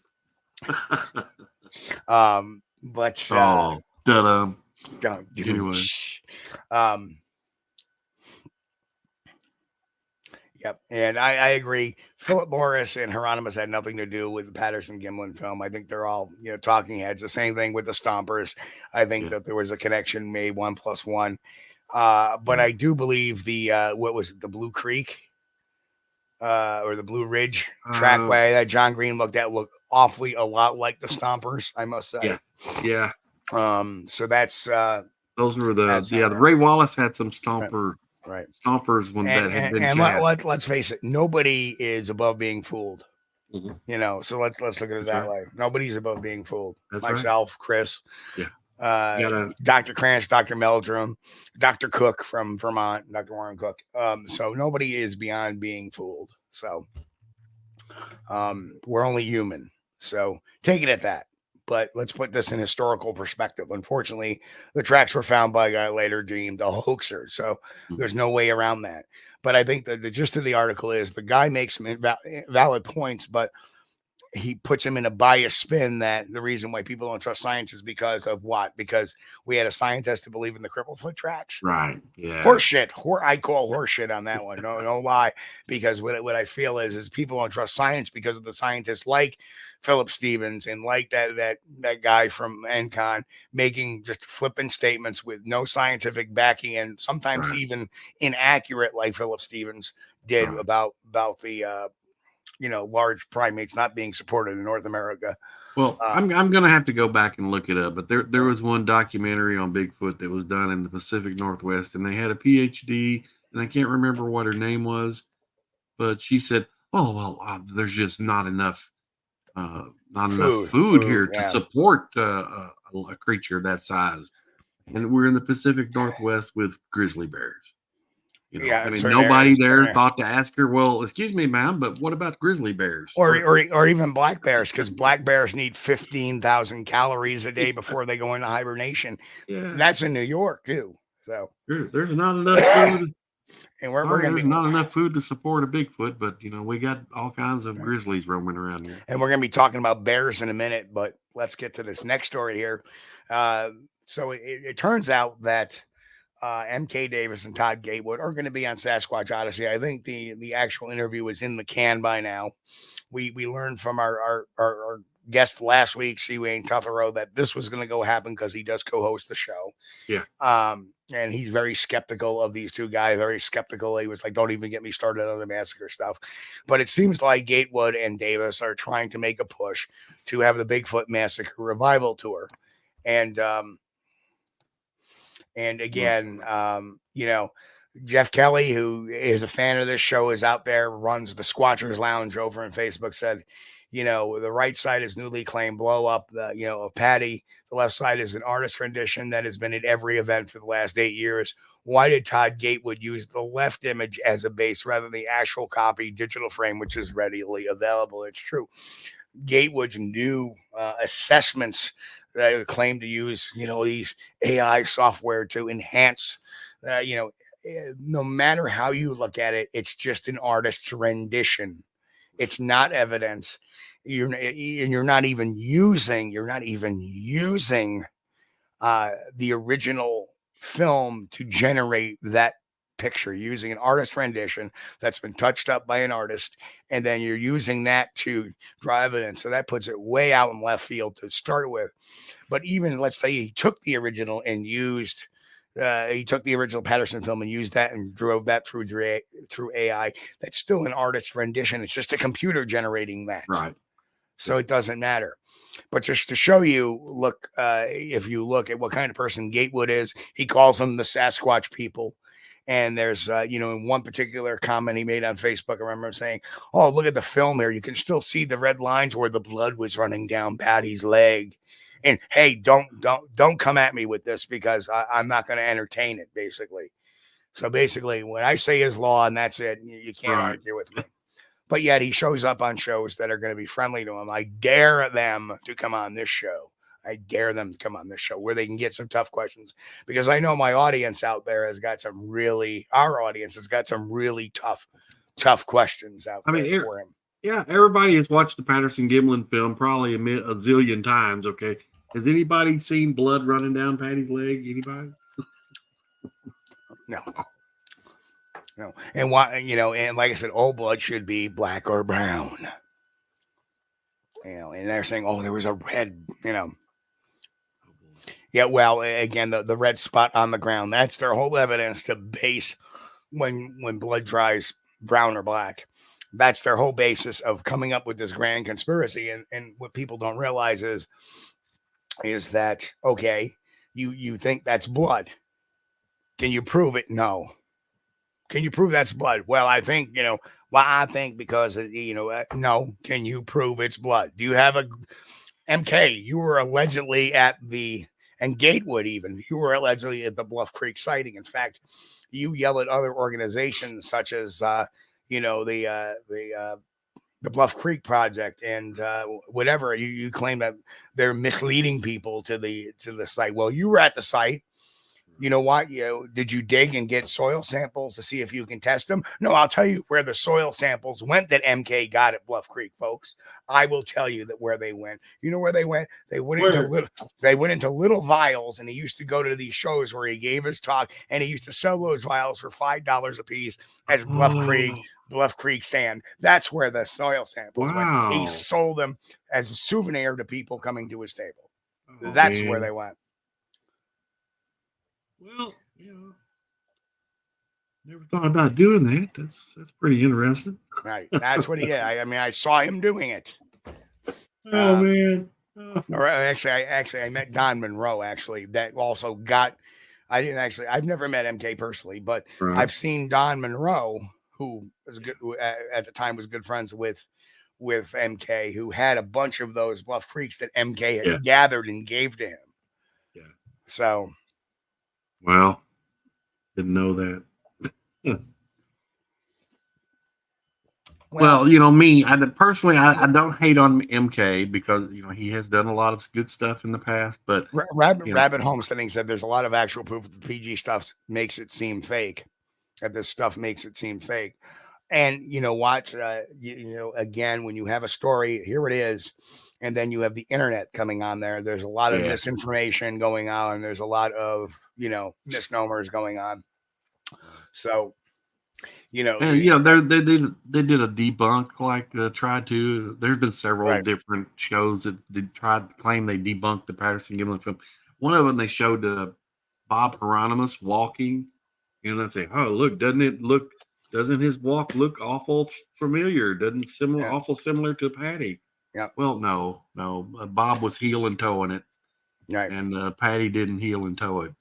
Yep, and I agree. Philip Morris and Hieronymus had nothing to do with the Patterson Gimlin film. I think they're all talking heads. The same thing with the Stompers. I think that there was a connection made 1+1. But I do believe the the Blue Creek or the Blue Ridge trackway that John Green looked awfully a lot like the Stompers, I must say. Yeah. So that's those were the Ray Wallace had some Stompers when that had been cast. Let's face it, nobody is above being fooled. Mm-hmm. So let's look at it that way. Nobody's above being fooled. That's myself, Chris. Yeah. Dr. Krantz, Dr. Meldrum, Dr. Cook from Vermont, Dr. Warren Cook. So nobody is beyond being fooled. So we're only human. So take it at that. But let's put this in historical perspective. Unfortunately, the tracks were found by a guy later deemed a hoaxer. So there's no way around that. But I think the gist of the article is the guy makes some valid points, but he puts him in a biased spin that the reason why people don't trust science is because of what? Because we had a scientist to believe in the Cripplefoot tracks. Right. Yeah. Horseshit. I call horseshit on that one. No lie. Because what I feel is people don't trust science because of the scientists like Philip Stevens and like that guy from NCON making just flippant statements with no scientific backing and sometimes even inaccurate, like Philip Stevens did about the large primates not being supported in North America. Well, I'm going to have to go back and look it up, but there was one documentary on Bigfoot that was done in the Pacific Northwest, and they had a PhD, and I can't remember what her name was, but she said, there's just not enough food here to support a creature that size. And we're in the Pacific Northwest with grizzly bears. Nobody there thought to ask her, well, excuse me, ma'am, but what about grizzly bears? Or even black bears, because black bears need 15,000 calories a day before they go into hibernation. Yeah. That's in New York, too. So there's not enough food. And there's not enough food to support a Bigfoot, but we got all kinds of grizzlies roaming around here. And we're going to be talking about bears in a minute, but let's get to this next story here. So it turns out that MK Davis and Todd Gatewood are going to be on Sasquatch Odyssey. I think the actual interview is in the can by now. We learned from our guest last week, C. Wayne Tuthero, that this was going to go happen because he does co-host the show. Yeah. And he's very skeptical of these two guys, very skeptical. He was like, don't even get me started on the massacre stuff. But it seems like Gatewood and Davis are trying to make a push to have the Bigfoot Massacre Revival Tour. And again, Jeff Kelly, who is a fan of this show, is out there, runs the Squatchers Lounge over on Facebook, said, the right side is newly claimed blow up, of Patty. The left side is an artist rendition that has been at every event for the last 8 years. Why did Todd Gatewood use the left image as a base rather than the actual copy digital frame, which is readily available? It's true. Gatewood's new assessments that claim to use, these AI software to enhance, no matter how you look at it, it's just an artist's rendition. It's not evidence. You're not even using the original film to generate that picture, using an artist rendition that's been touched up by an artist, and then you're using that to draw evidence. So that puts it way out in left field to start with. But even let's say he took the original and used the original Patterson film and used that and drove that through AI. That's still an artist's rendition. It's just a computer generating that. Right. So it doesn't matter. But just to show you, look, if you look at what kind of person Gatewood is, he calls them the Sasquatch people. And there's, in one particular comment he made on Facebook, I remember him saying, oh, look at the film here. You can still see the red lines where the blood was running down Patty's leg. And hey, don't come at me with this because I'm not going to entertain it, basically. So basically, when I say his law and that's it, you can't argue with me. But yet he shows up on shows that are going to be friendly to him. I dare them to come on this show. I dare them to come on this show where they can get some tough questions, because I know my audience out there has got our audience has got some really tough questions out there for him. Yeah, everybody has watched the Patterson Gimlin film probably a zillion times. Okay. Has anybody seen blood running down Patty's leg? Anybody? No. And why, and like I said, all blood should be black or brown. And they're saying, oh, there was a red, Yeah, well, again, the red spot on the ground, that's their whole evidence to base when blood dries brown or black. That's their whole basis of coming up with this grand conspiracy. And what people don't realize is that, okay, you think that's blood. Can you prove it? No. Can you prove that's blood? Well, I think, I think because, no. Can you prove it's blood? Do you have MK, you were allegedly and Gatewood even, you were allegedly at the Bluff Creek sighting. In fact, you yell at other organizations such as, the Bluff Creek Project and whatever. You claim that they're misleading people to the site. Well, you were at the site. You know what? Did you dig and get soil samples to see if you can test them? No, I'll tell you where the soil samples went that MK got at Bluff Creek, folks. I will tell you that where they went. You know where they went? They went into little vials, and he used to go to these shows where he gave his talk, and he used to sell those vials for $5 a piece as Bluff Creek sand. That's where the soil samples went. He sold them as a souvenir to people coming to his table. That's where they went. Well, never thought about doing that. That's pretty interesting. Right. That's what he did. I saw him doing it. Oh, man. Actually, I met Don Monroe, actually. That also I've never met MK personally, but I've seen Don Monroe, who was good at the time, was good friends with MK, who had a bunch of those Bluff Creeks that MK had gathered and gave to him. Yeah. So. Well, didn't know that. Well, you know me. Personally, I don't hate on MK because he has done a lot of good stuff in the past. But Rabbit Homesteading said there's a lot of actual proof that the PG stuff makes it seem fake. That this stuff makes it seem fake. And watch. Again, when you have a story, here it is, and then you have the internet coming on there. There's a lot of misinformation going on. There's a lot of misnomers going on. So. They did a debunk, like tried to. There's been several different shows that tried to claim they debunked the Patterson Gimlin film. One of them they showed Bob Hieronymus walking, and they say, "Oh, look, doesn't his walk look awful familiar? Awful similar to Patty?" Yeah. Well, no. Bob was heel and toeing it, right, and Patty didn't heel and toe it.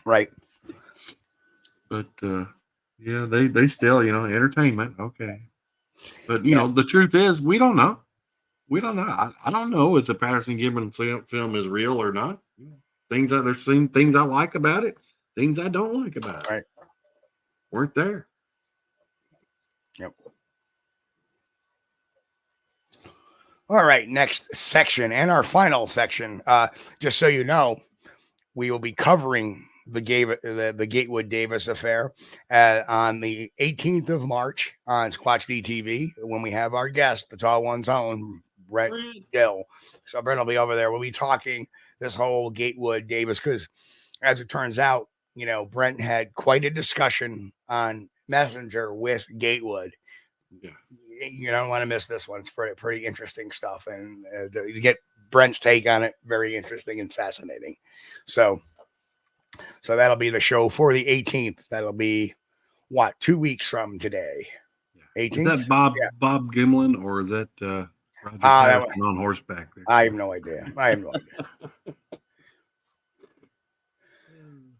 Right. But yeah, they still, entertainment. Okay. But, the truth is, we don't know. I don't know if the Patterson Gimlin film is real or not. Things I like about it, things I don't like about it. Right. Weren't there. Yep. All right. Next section and our final section. Just so you know, we will be covering the Gatewood Davis affair on the 18th of March on Squatch-D TV when we have our guest, the tall one's own Brent Gill. So Brent will be over there. We'll be talking this whole Gatewood Davis because, as it turns out, Brent had quite a discussion on Messenger with Gatewood. Yeah. You don't want to miss this one. It's pretty interesting stuff, and to get Brent's take on it, very interesting and fascinating. So that'll be the show for the 18th. That'll be 2 weeks from today. 18th? Is that Bob Gimlin, or is that Roger Patterson on horseback there? I have no idea.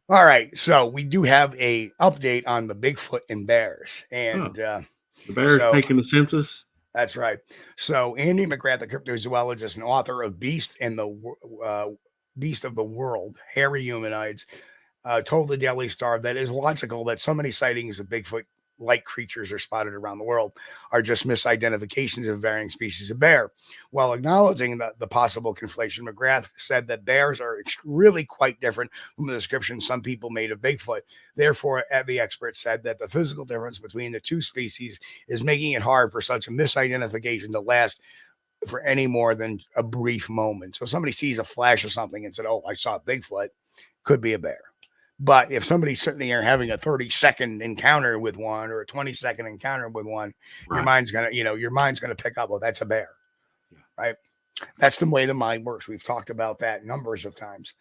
All right, so we do have a update on the Bigfoot and bears, and the bears taking the census. That's right. So Andy McGrath, the cryptozoologist and author of Beast of the World, Hairy Humanoids, told the Daily Star that it is logical that so many sightings of Bigfoot-like creatures are spotted around the world are just misidentifications of varying species of bear. While acknowledging the possible conflation, McGrath said that bears are really quite different from the description some people made of Bigfoot. Therefore, the expert said that the physical difference between the two species is making it hard for such a misidentification to last for any more than a brief moment. So somebody sees a flash of something and said, "Oh, I saw a Bigfoot," could be a bear. But if somebody's sitting there having a 30-second encounter with one or a 20-second encounter with one, your mind's gonna pick up, well, that's a bear, right? That's the way the mind works. We've talked about that numbers of times.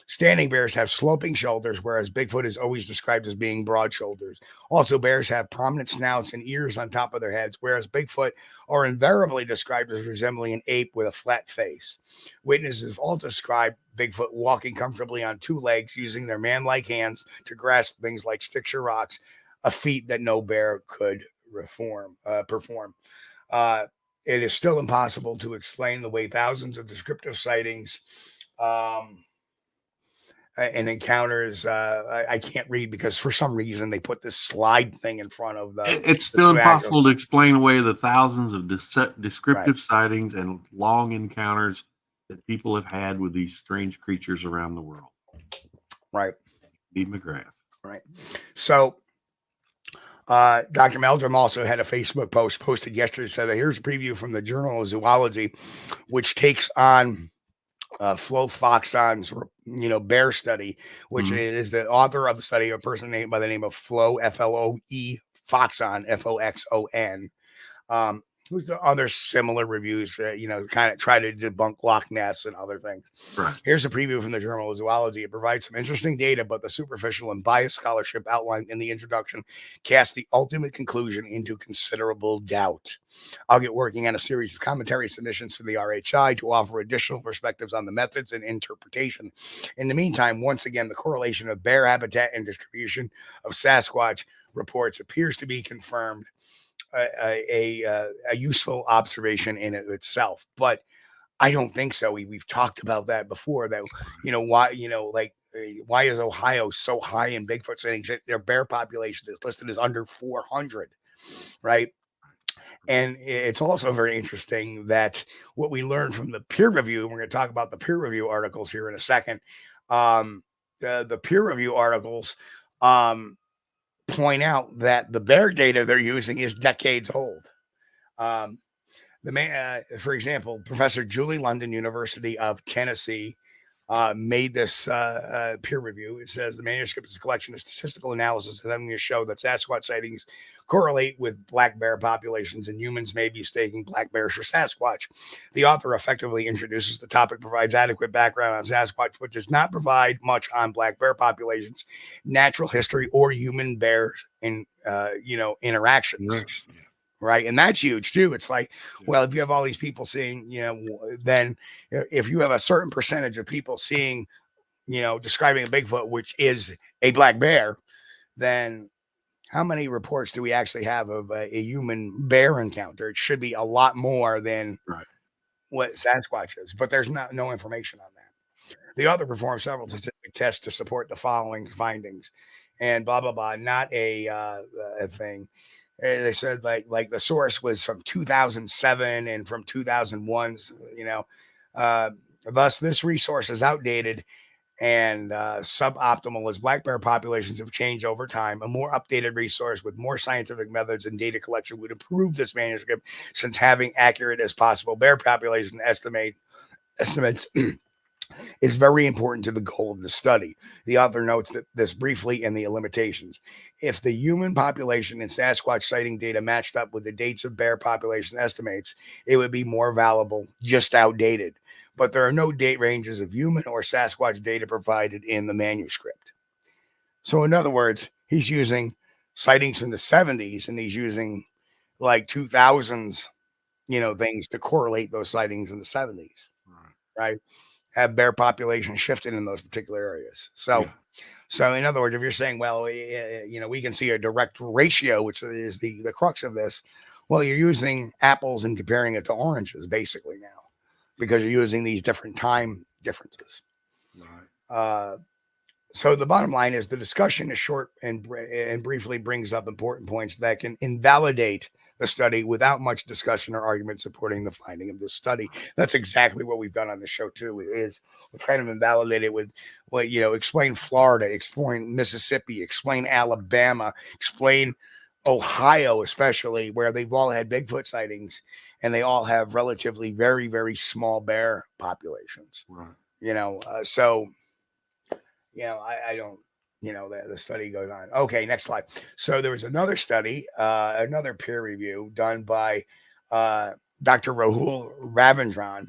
Standing bears have sloping shoulders, whereas Bigfoot is always described as being broad shoulders. Also, bears have prominent snouts and ears on top of their heads, whereas Bigfoot are invariably described as resembling an ape with a flat face. Witnesses have all described Bigfoot walking comfortably on two legs, using their man-like hands to grasp things like sticks or rocks, a feat that no bear could perform. It is still impossible to explain the way thousands of descriptive sightings and encounters. I can't read because for some reason they put this slide thing in front of the. It's still impossible to explain away the thousands of descriptive sightings and long encounters that people have had with these strange creatures around the world. Right. B. McGrath. Right. So Dr. Meldrum also had a Facebook post posted yesterday, said that here's a preview from the Journal of Zoology, which takes on Flo Foxon's, bear study, which is the author of the study, a person named by the name of Flo, Floe Foxon, Foxon, who's the other similar reviews that, kind of try to debunk Loch Ness and other things. Right. Here's a preview from the Journal of Zoology. It provides some interesting data, but the superficial and biased scholarship outlined in the introduction casts the ultimate conclusion into considerable doubt. I'll get working on a series of commentary submissions for the RHI to offer additional perspectives on the methods and interpretation. In the meantime, once again, the correlation of bear habitat and distribution of Sasquatch reports appears to be confirmed. A useful observation in it itself, but I don't think so. We've talked about that before. That why is Ohio so high in Bigfoot sightings? Their bear population is listed as under 400. right? And it's also very interesting that what we learned from the peer review, and we're going to talk about the peer review articles here in a second. The peer review articles point out that the bear data they're using is decades old. For example, Professor Julie London, University of Tennessee, made this peer review. It says the manuscript is a collection of statistical analysis attempting to show that Sasquatch sightings correlate with black bear populations, and humans may be mistaking black bears for Sasquatch. The author effectively introduces the topic, provides adequate background on Sasquatch, but does not provide much on black bear populations, natural history, or human bears in interactions. Right. And that's huge too. It's like, well, if you have all these people seeing, then if you have a certain percentage of people seeing, describing a Bigfoot, which is a black bear, then how many reports do we actually have of a human bear encounter? It should be a lot more than what Sasquatch is, but there's no information on that. The author performed several statistic tests to support the following findings, and blah, blah, blah, not a thing. They said like the source was from 2007 and from 2001, thus this resource is outdated and suboptimal as black bear populations have changed over time. A more updated resource with more scientific methods and data collection would improve this manuscript, since having accurate as possible bear population estimates is very important to the goal of the study. The author notes that this briefly and the limitations. If the human population and Sasquatch sighting data matched up with the dates of bear population estimates, it would be more valuable, just outdated. But there are no date ranges of human or Sasquatch data provided in the manuscript. So in other words, he's using sightings from the 70s and he's using like 2000s, things to correlate those sightings in the 70s, right? Have bear population shifted in those particular areas. So in other words, if you're saying, well, we can see a direct ratio, which is the crux of this, well, you're using apples and comparing it to oranges basically now, because you're using these different time differences. Right. So the bottom line is the discussion is short and briefly brings up important points that can invalidate the study without much discussion or argument supporting the finding of this study. That's exactly what we've done on the show too. Is we've kind of invalidated with explain Florida, explain Mississippi, explain Alabama, explain Ohio, especially where they've all had Bigfoot sightings and they all have relatively very, very small bear populations. Right. I don't. The study goes on. Okay, next slide. So there was another study, another peer review done by Dr. Rahul Ravindran.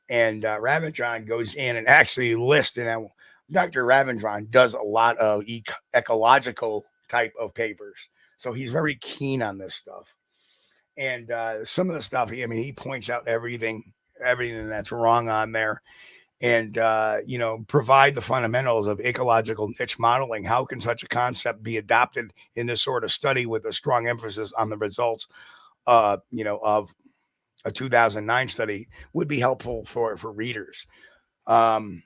And Ravindran goes in and actually lists, and Dr. Ravindran does a lot of ecological type of papers. So he's very keen on this stuff. And some of the stuff, he points out everything that's wrong on there. And, provide the fundamentals of ecological niche modeling. How can such a concept be adopted in this sort of study with a strong emphasis on the results, of a 2009 study would be helpful for readers. So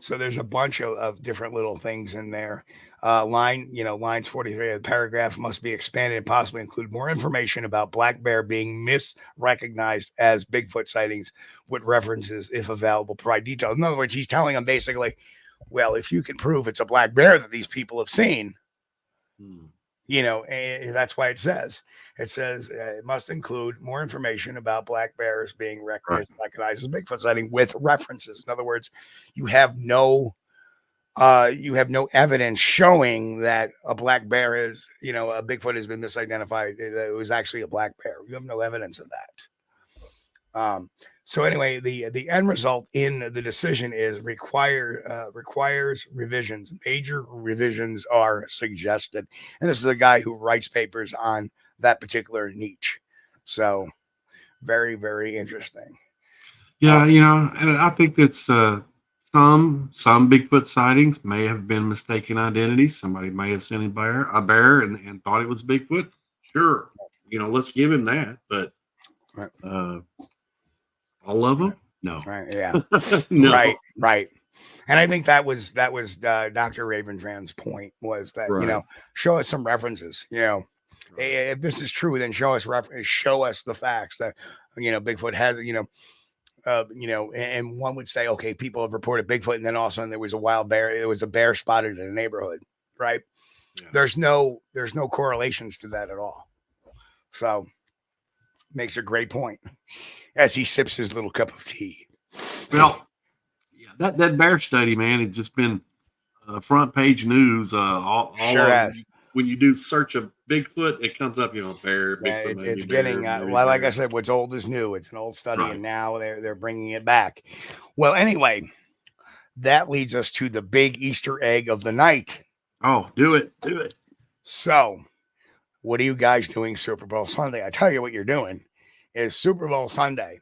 there's a bunch of different little things in there. Lines 43 of the paragraph must be expanded and possibly include more information about black bear being misrecognized as Bigfoot sightings with references, if available, provide details. In other words, he's telling them basically, well, if you can prove it's a black bear that these people have seen, and that's why it says it must include more information about black bears being recognized as Bigfoot sighting with references. In other words, you have no evidence showing that a black bear is, a Bigfoot has been misidentified. It was actually a black bear. You have no evidence of that. So anyway, the end result in the decision is requires revisions. Major revisions are suggested. And this is a guy who writes papers on that particular niche. So very, very interesting. Yeah, and I think that's some Bigfoot sightings may have been mistaken identities. Somebody may have seen a bear and thought it was Bigfoot. Sure. Let's give him that. But all of them? No. Right. Yeah. No. Right. And I think that was Dr. Ravensbrand's point, was that, you know, Right. show us some references, you know. Right. If this is true, then show us the facts that, you know, Bigfoot has, you know, and one would say, okay, people have reported Bigfoot, and then all of a sudden there was a wild bear. There was a bear spotted in a neighborhood, right? Yeah. There's no correlations to that at all. So makes a great point as he sips his little cup of tea. Well, yeah, that bear study, man, it's just been front page news. All Sure of, has. when you do search of Bigfoot, it comes up, you know, bear, Yeah, Bigfoot, it's bear, getting maybe well, like bear. I said, what's old is new. It's an old study, Right. and now they're bringing it back. Well, anyway, that leads us to the big Easter egg of the night. Oh, do it. So, what are you guys doing Super Bowl Sunday? I tell you what you're doing is Super Bowl Sunday.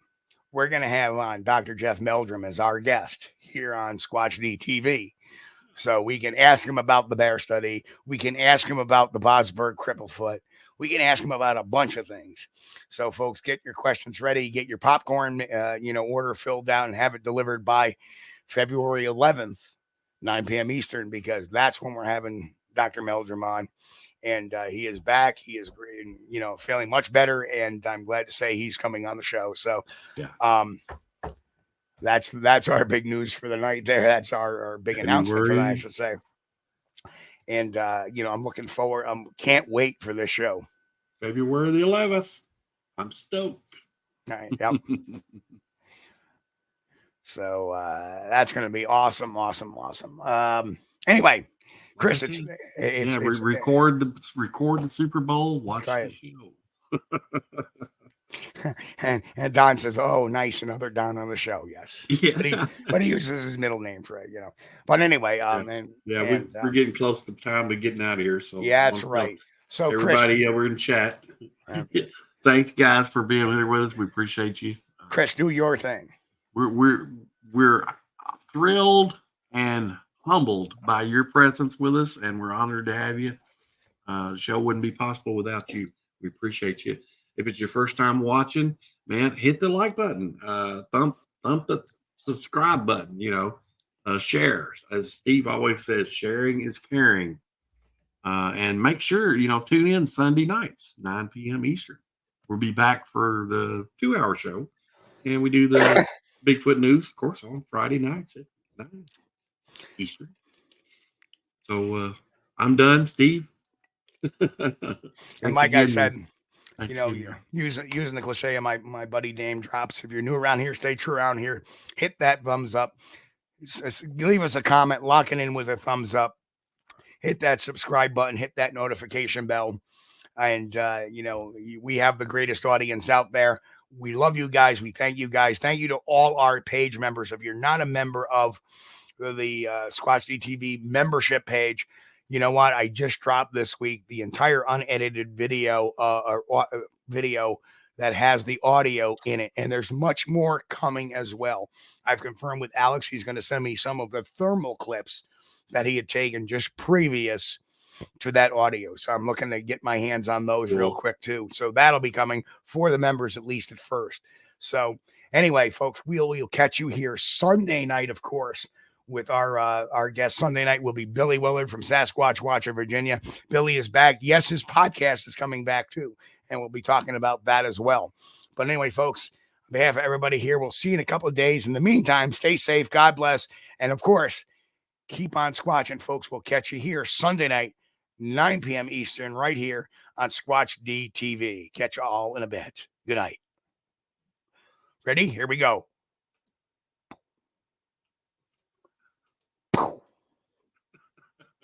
We're going to have on Dr. Jeff Meldrum as our guest here on Squatch-D TV. So we can ask him about the bear study. We can ask him about the Bossburg Cripplefoot. We can ask him about a bunch of things. So, folks, get your questions ready. Get your popcorn, order filled out and have it delivered by February 11th, 9 p.m. Eastern, because that's when we're having Dr. Meldrum on. And he is back. He is, you know, feeling much better. And I'm glad to say he's coming on the show. So, Yeah. That's our big news for the night there. That's our big announcement for that, I should say. And, you know, I'm looking forward. Can't wait for this show. February the 11th. I'm stoked. All right, yep. So that's going to be awesome. Anyway, Chris, record the Super Bowl. Watch the show. and Don says, "Oh, nice, another Don on the show." Yes, yeah, but he uses his middle name for it, you know. But anyway, we're getting close to the time of getting out of here. So yeah, that's right. So everybody, Chris, we're in chat. Thanks, guys, for being here with us. We appreciate you. Chris, do your thing. We're thrilled and humbled by your presence with us, and we're honored to have you. The show wouldn't be possible without you. We appreciate you. If it's your first time watching, man, hit the like button, thump the subscribe button, you know, share. As Steve always says, sharing is caring. And make sure, you know, tune in Sunday nights, 9 p.m. Eastern. We'll be back for the 2-hour show. And we do the Bigfoot news, of course, on Friday nights at 9 Eastern. So I'm done, Steve. And like I said, you know, using the cliche of my buddy Dame Drops, if you're new around here, stay true around here, hit that thumbs up, leave us a comment, lock it in with a thumbs up, hit that subscribe button, hit that notification bell. And, you know, we have the greatest audience out there. We love you guys. We thank you guys. Thank you to all our page members. If you're not a member of the Squatch-D TV membership page, you know what? I just dropped this week the entire unedited video that has the audio in it. And there's much more coming as well. I've confirmed with Alex. He's going to send me some of the thermal clips that he had taken just previous to that audio. So I'm looking to get my hands on those real quick too. So that'll be coming for the members, at least at first. So anyway, folks, we'll catch you here Sunday night, of course, with our guest. Sunday night will be Billy Willard from Sasquatch Watcher, Virginia. Billy is back. Yes, his podcast is coming back too, and we'll be talking about that as well. But anyway, folks, on behalf of everybody here, we'll see you in a couple of days. In the meantime, stay safe, God bless, and of course, keep on squatching, folks. We'll catch you here Sunday night, 9 p.m. Eastern, right here on Squatch-D TV. Catch you all in a bit. Good night. Ready? Here we go.